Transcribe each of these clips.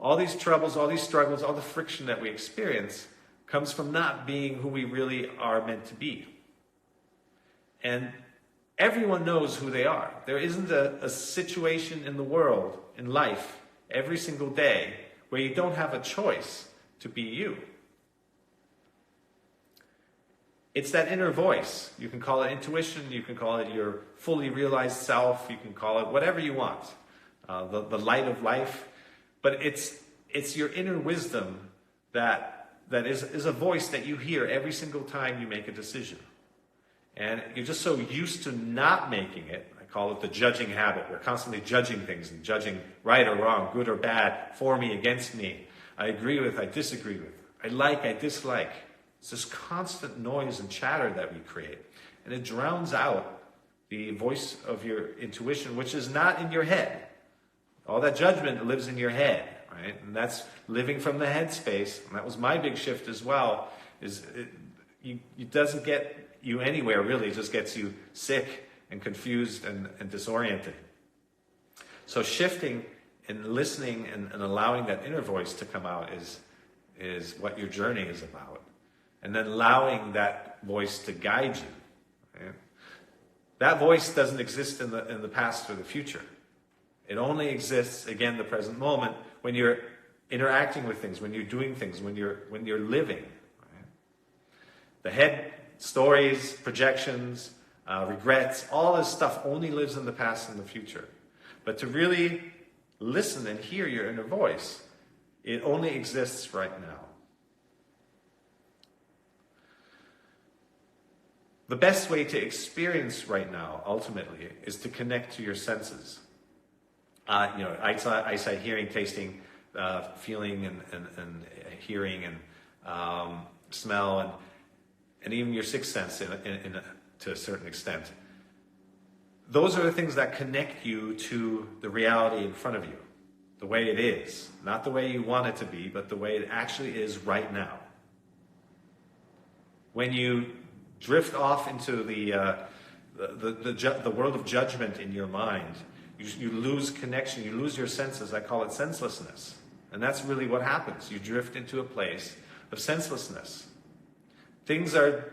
All these troubles, all these struggles, all the friction that we experience comes from not being who we really are meant to be. And everyone knows who they are. There isn't a situation in the world, in life, every single day, where you don't have a choice to be you. It's that inner voice. You can call it intuition, you can call it your fully realized self, you can call it whatever you want. The light of life. But it's your inner wisdom that is a voice that you hear every single time you make a decision. And you're just so used to not making it. I call it the judging habit. We're constantly judging things and judging right or wrong, good or bad, for me, against me. I agree with, I disagree with. I like, I dislike. It's this constant noise and chatter that we create. And it drowns out the voice of your intuition, which is not in your head. All that judgment lives in your head, right? And that's living from the head space. And that was my big shift as well. It doesn't get you anywhere, really. It just gets you sick and confused and disoriented. So shifting and listening and allowing that inner voice to come out is what your journey is about. And then allowing that voice to guide you. Right? That voice doesn't exist in the past or the future. It only exists, again, the present moment, when you're interacting with things, when you're doing things, when you're living. Right? The head, stories, projections, regrets, all this stuff only lives in the past and the future. But to really listen and hear your inner voice, it only exists right now. The best way to experience right now, ultimately, is to connect to your senses. Eyesight, hearing, tasting, feeling, and hearing, and smell, and even your sixth sense to a certain extent. Those are the things that connect you to the reality in front of you, the way it is. Not the way you want it to be, but the way it actually is right now. When you drift off into the world of judgment in your mind, you lose connection, you lose your senses. I call it senselessness. And that's really what happens. You drift into a place of senselessness. There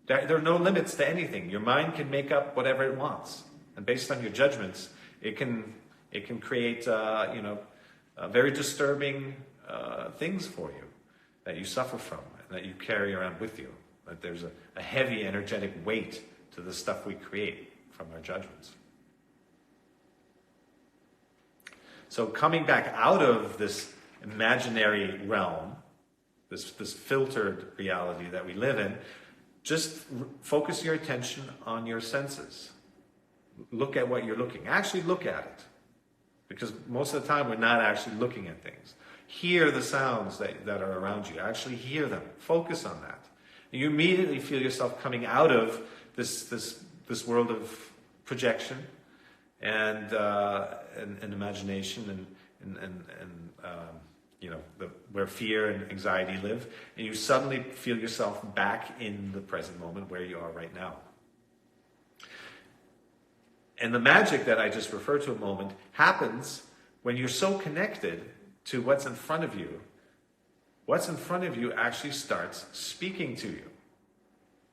are no limits to anything. Your mind can make up whatever it wants. And based on your judgments, it can create very disturbing things for you that you suffer from and that you carry around with you. That there's a heavy energetic weight to the stuff we create from our judgments. So coming back out of this imaginary realm, this filtered reality that we live in, just focus your attention on your senses. Look at what you're looking. Actually look at it. Because most of the time we're not actually looking at things. Hear the sounds that are around you. Actually hear them. Focus on that. And you immediately feel yourself coming out of this world of projection and imagination where fear and anxiety live, and you suddenly feel yourself back in the present moment where you are right now. And the magic that I just referred to a moment happens when you're so connected to what's in front of you. What's in front of you actually starts speaking to you.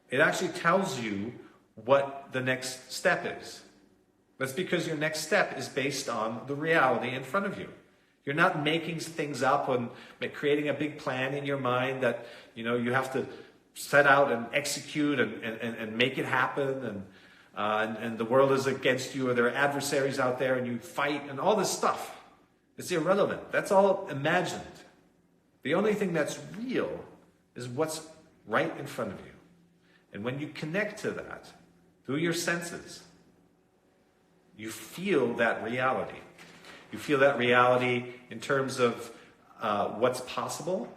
It actually tells you what the next step is. That's because your next step is based on the reality in front of you. You're not making things up and creating a big plan in your mind that you have to set out and execute and make it happen and the world is against you or there are adversaries out there and you fight and all this stuff. It's irrelevant. That's all imagined. The only thing that's real is what's right in front of you. And when you connect to that through your senses, you feel that reality. You feel that reality in terms of what's possible.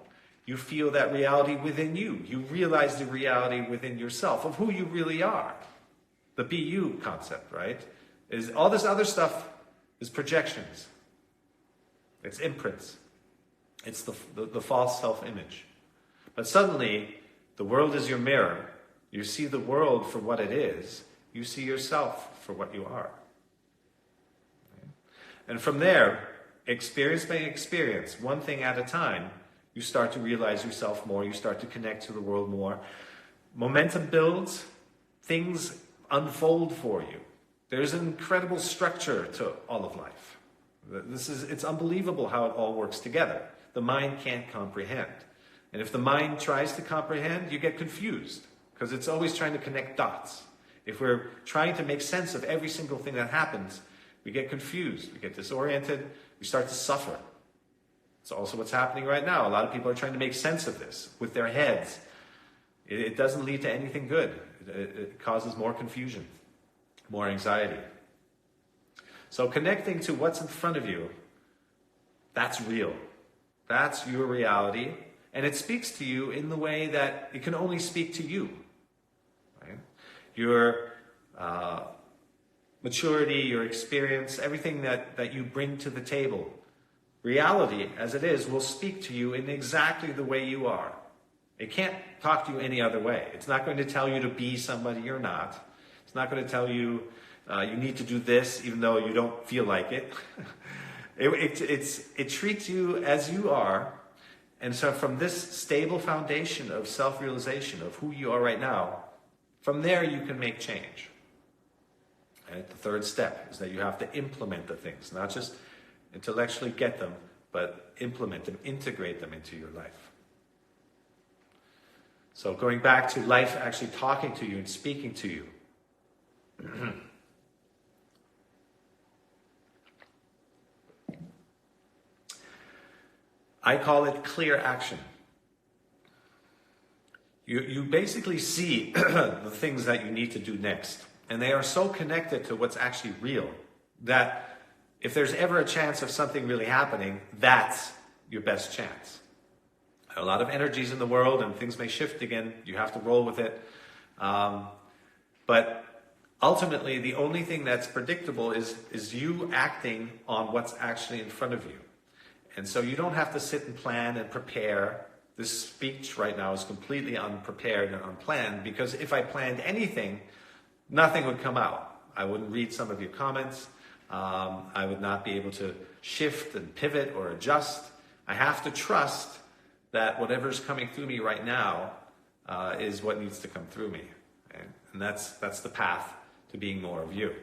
You feel that reality within you. You realize the reality within yourself of who you really are. The be you concept, right? Is all this other stuff is projections. It's imprints. It's the false self-image. But suddenly, the world is your mirror. You see the world for what it is. You see yourself for what you are. And from there, experience by experience, one thing at a time, you start to realize yourself more, you start to connect to the world more. Momentum builds, things unfold for you. There's an incredible structure to all of life. It's unbelievable how it all works together. The mind can't comprehend. And if the mind tries to comprehend, you get confused because it's always trying to connect dots. If we're trying to make sense of every single thing that happens, we get confused, we get disoriented, we start to suffer. It's also what's happening right now. A lot of people are trying to make sense of this with their heads. It doesn't lead to anything good. It causes more confusion, more anxiety. So connecting to what's in front of you, that's real. That's your reality. And it speaks to you in the way that it can only speak to you. Right? Your maturity, your experience, everything that you bring to the table. Reality, as it is, will speak to you in exactly the way you are. It can't talk to you any other way. It's not going to tell you to be somebody you're not. It's not going to tell you you need to do this even though you don't feel like it. It treats you as you are. And so from this stable foundation of self-realization of who you are right now, from there you can make change. And the third step is that you have to implement the things, not just intellectually get them, but implement them, integrate them into your life. So going back to life actually talking to you and speaking to you. I call it clear action. You basically see the things that you need to do next. And they are so connected to what's actually real that if there's ever a chance of something really happening, that's your best chance. There are a lot of energies in the world and things may shift again. You have to roll with it. But ultimately, the only thing that's predictable is you acting on what's actually in front of you. And so you don't have to sit and plan and prepare. This speech right now is completely unprepared and unplanned because if I planned anything, nothing would come out. I wouldn't read some of your comments. I would not be able to shift and pivot or adjust. I have to trust that whatever's coming through me right now is what needs to come through me. And that's the path to being more of you.